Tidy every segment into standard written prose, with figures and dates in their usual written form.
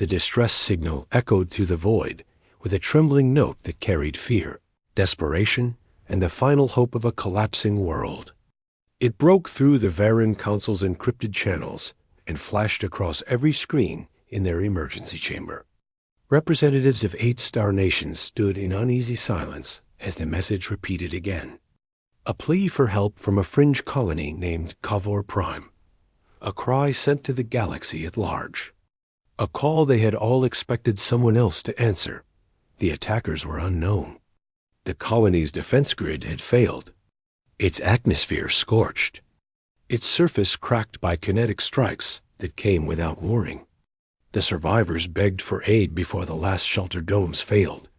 The distress signal echoed through the void with a trembling note that carried fear, desperation, and the final hope of a collapsing world. It broke through the Varan Council's encrypted channels and flashed across every screen in their emergency chamber. Representatives of 8 star nations stood in uneasy silence as the message repeated again. A plea for help from a fringe colony named Kavor Prime. A cry sent to the galaxy at large. A call they had all expected someone else to answer. The attackers were unknown. The colony's defense grid had failed. Its atmosphere scorched. Its surface cracked by kinetic strikes that came without warning. The survivors begged for aid before the last shelter domes failed.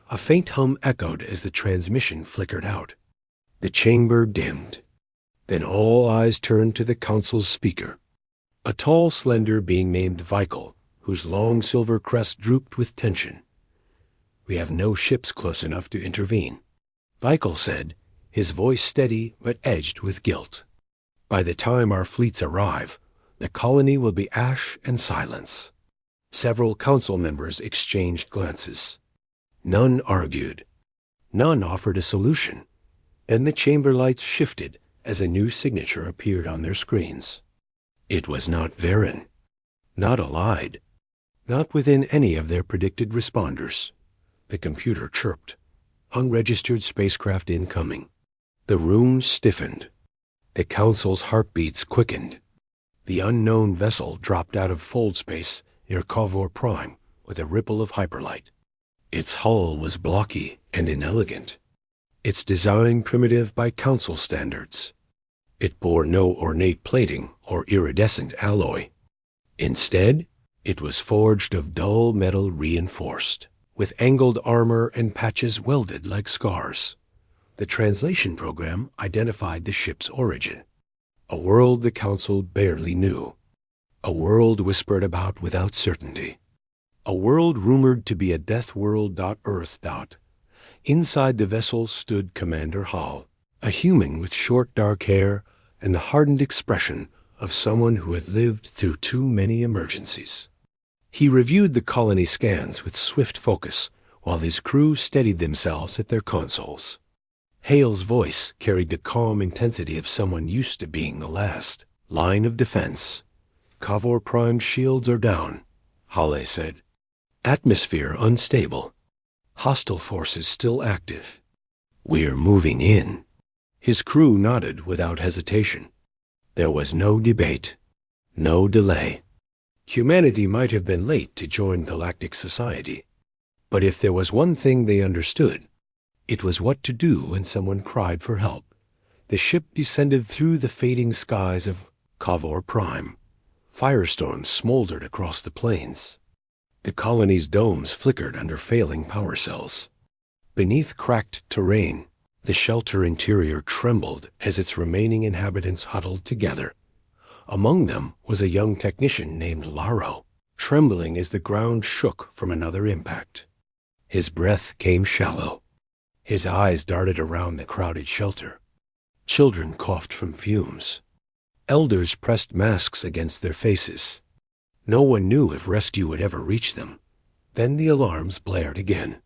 A faint hum echoed as the transmission flickered out. The chamber dimmed. Then all eyes turned to the council's speaker. A tall, slender being named Vikel, whose long silver crest drooped with tension. "We have no ships close enough to intervene," Vikel said, his voice steady but edged with guilt. "By the time our fleets arrive, the colony will be ash and silence." Several council members exchanged glances. None argued. None offered a solution. Then the chamber lights shifted as a new signature appeared on their screens. It was not Varan. Not Allied. Not within any of their predicted responders. The computer chirped. Unregistered spacecraft incoming. The room stiffened. The council's heartbeats quickened. The unknown vessel dropped out of fold space near Kavor Prime with a ripple of hyperlight. Its hull was blocky and inelegant. Its design primitive by council standards. It bore no ornate plating or iridescent alloy. Instead, it was forged of dull metal reinforced, with angled armor and patches welded like scars. The translation program identified the ship's origin. A world the council barely knew. A world whispered about without certainty. A world rumored to be a death world. Earth. Inside the vessel stood Commander Hall, a human with short dark hair and the hardened expression of someone who had lived through too many emergencies. He reviewed the colony scans with swift focus while his crew steadied themselves at their consoles. Hale's voice carried the calm intensity of someone used to being the last. "Line of defense. Kavor Prime shields are down," Hale said. "Atmosphere unstable. Hostile forces still active. We're moving in." His crew nodded without hesitation. There was no debate. No delay. Humanity might have been late to join galactic society. But if there was one thing they understood, it was what to do when someone cried for help. The ship descended through the fading skies of Kavor Prime. Firestorms smoldered across the plains. The colony's domes flickered under failing power cells. Beneath cracked terrain, the shelter interior trembled as its remaining inhabitants huddled together. Among them was a young technician named Laro, trembling as the ground shook from another impact. His breath came shallow. His eyes darted around the crowded shelter. Children coughed from fumes. Elders pressed masks against their faces. No one knew if rescue would ever reach them. Then the alarms blared again.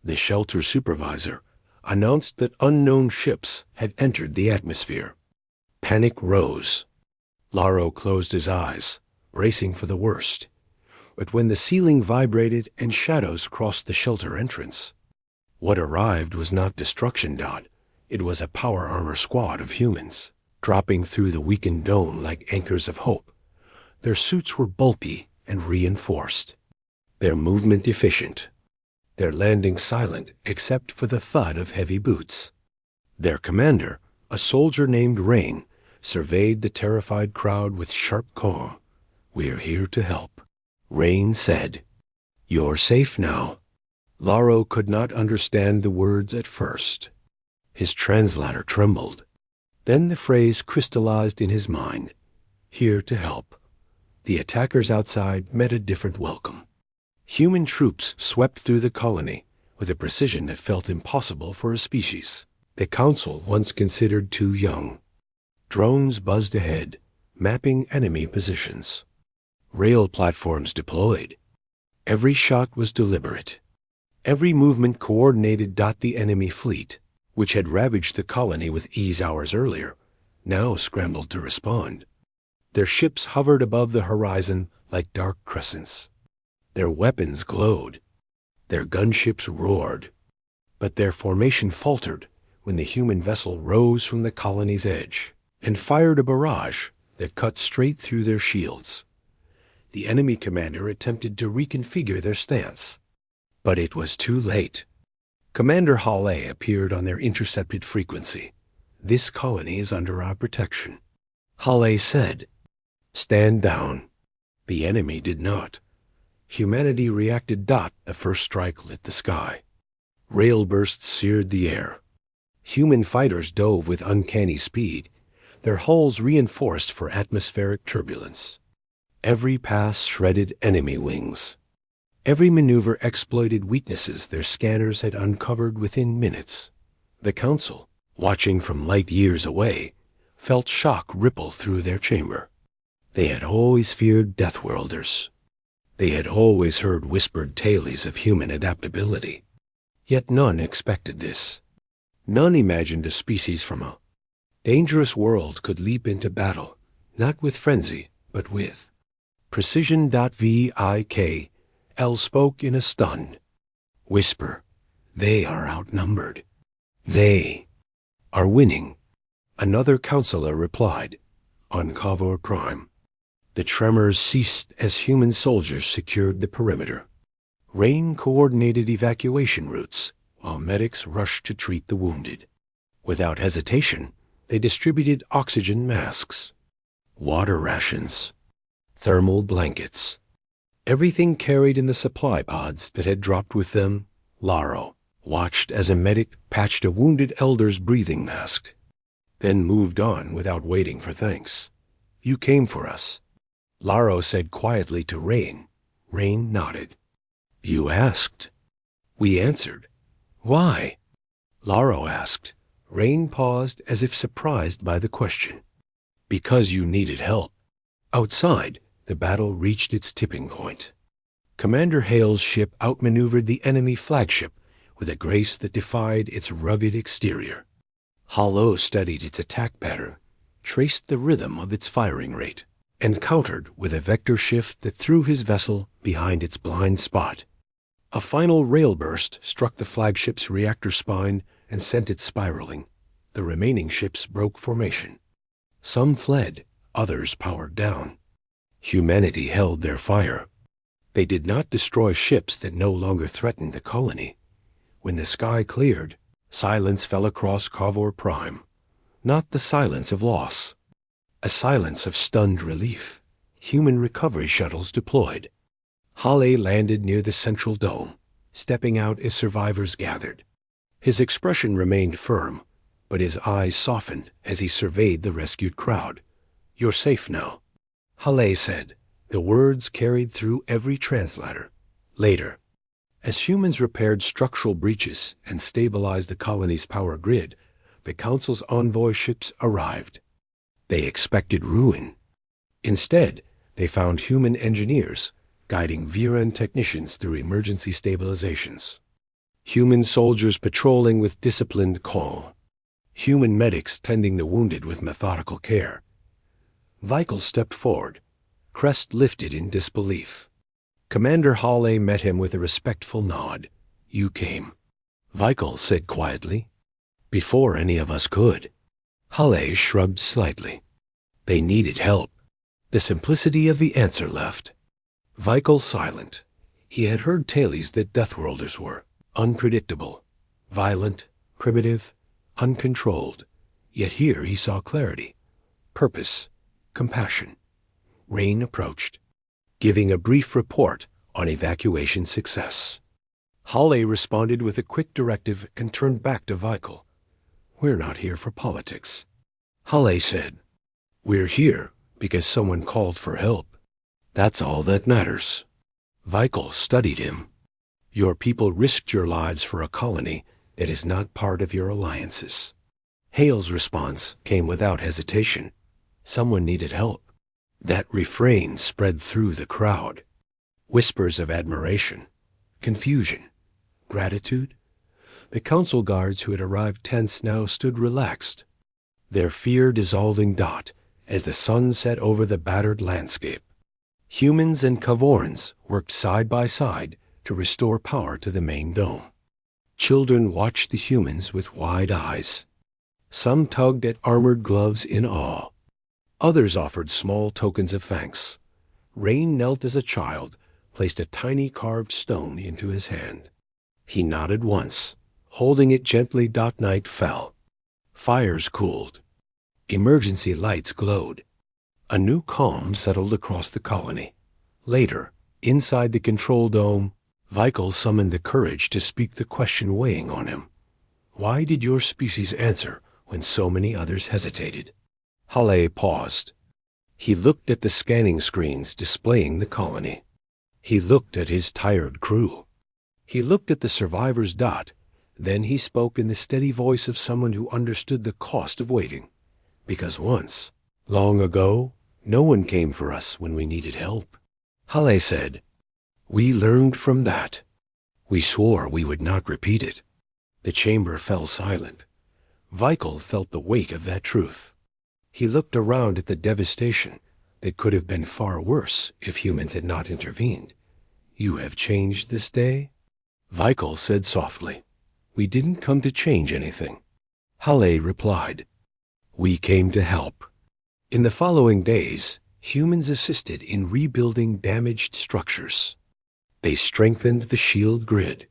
The shelter supervisor announced that unknown ships had entered the atmosphere. Panic rose. Laro closed his eyes, bracing for the worst. But when the ceiling vibrated and shadows crossed the shelter entrance, what arrived was not destruction. It was a power armor squad of humans, dropping through the weakened dome like anchors of hope. Their suits were bulky and reinforced. Their movement efficient. Their landing silent except for the thud of heavy boots. Their commander, a soldier named Rain, surveyed the terrified crowd with sharp calm. "We're here to help," Rain said. "You're safe now." Laro could not understand the words at first. His translator trembled. Then the phrase crystallized in his mind. Here to help. The attackers outside met a different welcome. Human troops swept through the colony with a precision that felt impossible for a species the Council once considered too young. Drones buzzed ahead, mapping enemy positions. Rail platforms deployed. Every shot was deliberate. Every movement coordinated. The enemy fleet, which had ravaged the colony with ease hours earlier, now scrambled to respond. Their ships hovered above the horizon like dark crescents. Their weapons glowed. Their gunships roared. But their formation faltered when the human vessel rose from the colony's edge and fired a barrage that cut straight through their shields. The enemy commander attempted to reconfigure their stance, but it was too late. Commander Hale appeared on their intercepted frequency. "This colony is under our protection," Hale said. "Stand down." The enemy did not. Humanity reacted. The first strike lit the sky. Rail bursts seared the air. Human fighters dove with uncanny speed, their hulls reinforced for atmospheric turbulence. Every pass shredded enemy wings. Every maneuver exploited weaknesses their scanners had uncovered within minutes. The Council, watching from light years away, felt shock ripple through their chamber. They had always feared Deathworlders. They had always heard whispered tales of human adaptability. Yet none expected this. None imagined a species from a dangerous world could leap into battle, not with frenzy, but with precision. Vikl spoke in a stunned whisper. "They are outnumbered. They are winning." Another counselor replied, "On Cavor Prime." The tremors ceased as human soldiers secured the perimeter. Rain coordinated evacuation routes, while medics rushed to treat the wounded. Without hesitation, they distributed oxygen masks, water rations, thermal blankets, everything carried in the supply pods that had dropped with them. Laro watched as a medic patched a wounded elder's breathing mask, then moved on without waiting for thanks. "You came for us," Laro said quietly to Rain. Rain nodded. "You asked." "We answered." "Why?" Laro asked. Rain paused as if surprised by the question. "Because you needed help." Outside, the battle reached its tipping point. Commander Hale's ship outmaneuvered the enemy flagship with a grace that defied its rugged exterior. Halo studied its attack pattern, traced the rhythm of its firing rate, and countered with a vector shift that threw his vessel behind its blind spot. A final rail burst struck the flagship's reactor spine and sent it spiraling. The remaining ships broke formation. Some fled, others powered down. Humanity held their fire. They did not destroy ships that no longer threatened the colony. When the sky cleared, silence fell across Cavor Prime. Not the silence of loss. A silence of stunned relief. Human recovery shuttles deployed. Hale landed near the central dome, stepping out as survivors gathered. His expression remained firm, but his eyes softened as he surveyed the rescued crowd. "You're safe now," Hale said. The words carried through every translator. Later, as humans repaired structural breaches and stabilized the colony's power grid, the Council's envoy ships arrived. They expected ruin. Instead, they found human engineers guiding Viren technicians through emergency stabilizations. Human soldiers patrolling with disciplined calm. Human medics tending the wounded with methodical care. Vikl stepped forward, crest lifted in disbelief. Commander Hale met him with a respectful nod. "You came," Vikl said quietly. "Before any of us could." Hale shrugged slightly. "They needed help." The simplicity of the answer left. Vikl silent. He had heard tales that Deathworlders were unpredictable, violent, primitive, uncontrolled. Yet here he saw clarity, purpose, compassion. Rain approached, giving a brief report on evacuation success. Hale responded with a quick directive and turned back to Vikl. "We're not here for politics," Hale said. "We're here because someone called for help. That's all that matters." Vikl studied him. "Your people risked your lives for a colony that is not part of your alliances." Hale's response came without hesitation. Someone needed help. That refrain spread through the crowd. Whispers of admiration, confusion, gratitude. The council guards who had arrived tense now stood relaxed, their fear dissolving as the sun set over the battered landscape. Humans and Kavorans worked side by side to restore power to the main dome. Children watched the humans with wide eyes. Some tugged at armored gloves in awe. Others offered small tokens of thanks. Rain knelt as a child placed a tiny carved stone into his hand. He nodded once, holding it gently. Night fell. Fires cooled. Emergency lights glowed. A new calm settled across the colony. Later, inside the control dome, Vikel summoned the courage to speak the question weighing on him. Why did your species answer when so many others hesitated? Halle paused. He looked at the scanning screens displaying the colony. He looked at his tired crew. He looked at the survivors. Then he spoke in the steady voice of someone who understood the cost of waiting. Because once, long ago, no one came for us when we needed help. Halle said, "We learned from that. We swore we would not repeat it." The chamber fell silent. Vikel felt the weight of that truth. He looked around at the devastation that could have been far worse if humans had not intervened. "You have changed this day?" Vikel said softly, "We didn't come to change anything." Halle replied, "We came to help." In the following days, humans assisted in rebuilding damaged structures. They strengthened the shield grid.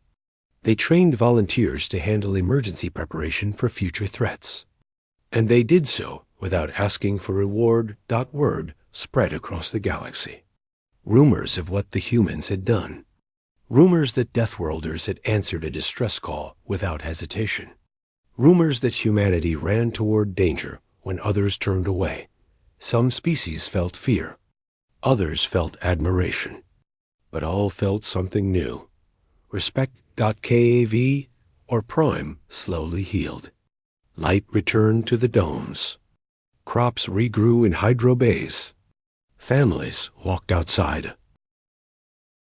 They trained volunteers to handle emergency preparation for future threats. And they did so without asking for reward. Word spread across the galaxy. Rumors of what the humans had done. Rumors that Deathworlders had answered a distress call without hesitation. Rumors that humanity ran toward danger when others turned away. Some species felt fear. Others felt admiration. But all felt something new. Respect. Kav or Prime slowly healed. Light returned to the domes. Crops regrew in hydro bays. Families walked outside